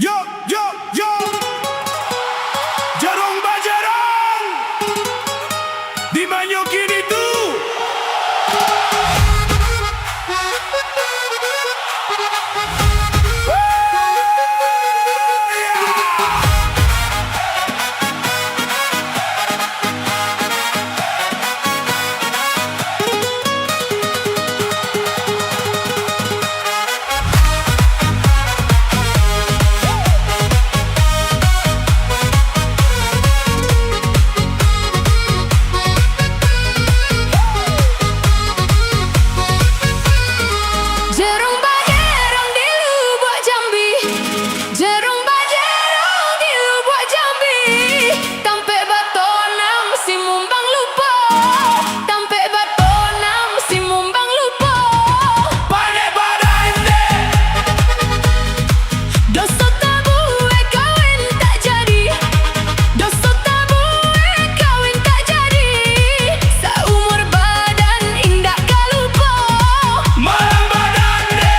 Yo, yo, yo, Jarong Bajarong, di mana kini tu? Jarong Bajarong di Lubuk Jambi, Jarong Bajarong di Lubuk Jambi. Tampek batonam si mumbang lupa, tampek batonam si mumbang lupa. Pandai badai ni, Dosa tabu kawin tak jadi, dosa tabu kawin tak jadi. Seumur badan indah kau lupa. malam badan ni.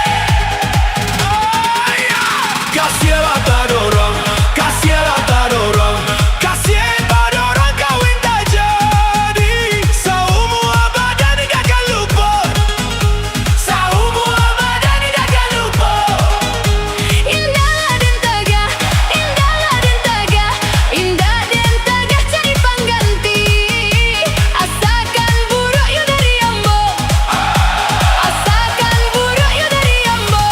Kasihlah tak dorong, kasihlah tak dorong, kasih pada orang kawin tak jadi. Seumur badan ni takkan lupa, seumur badan ni takkan lupa. Indah dan tegah, indah dan tegah, indah dan tegah cari pengganti. Asalkan buruk you dari ambo, asalkan buruk you dari ambo.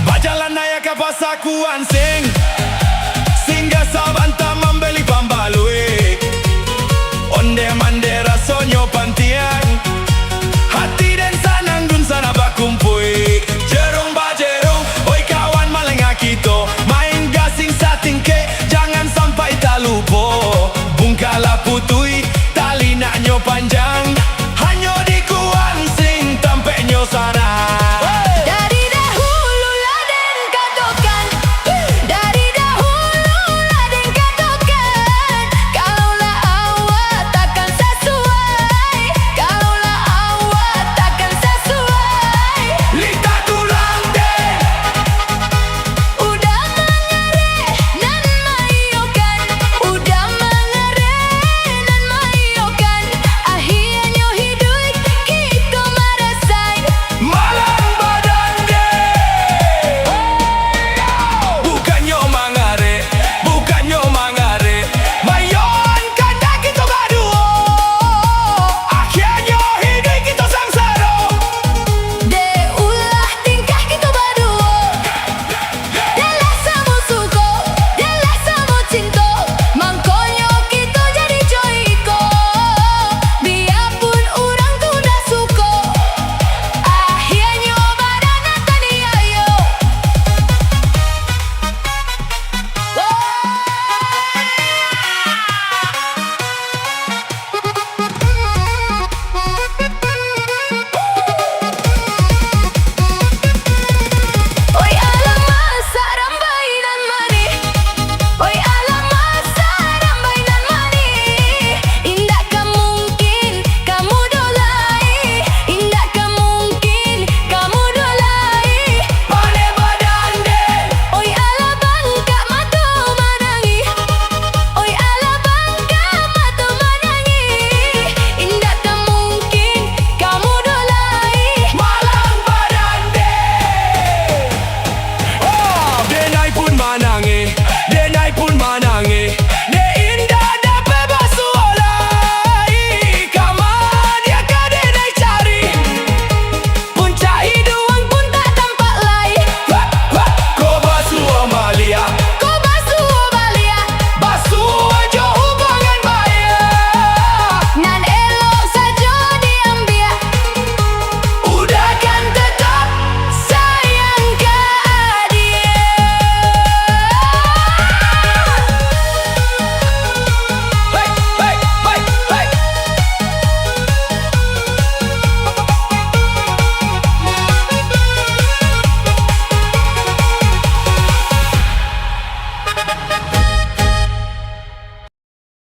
Bajalan naik ke pasar Kuan Sing, singgah Sabanta membeli pambalui. Onde mande rasonyo pantiang, hati dan sananggun sana bakumpui. Jerung bajerung, oi kawan malenga kita, main gasing satingke, jangan sampai tak lupa. Bungkala putui, tali naknyo panjang.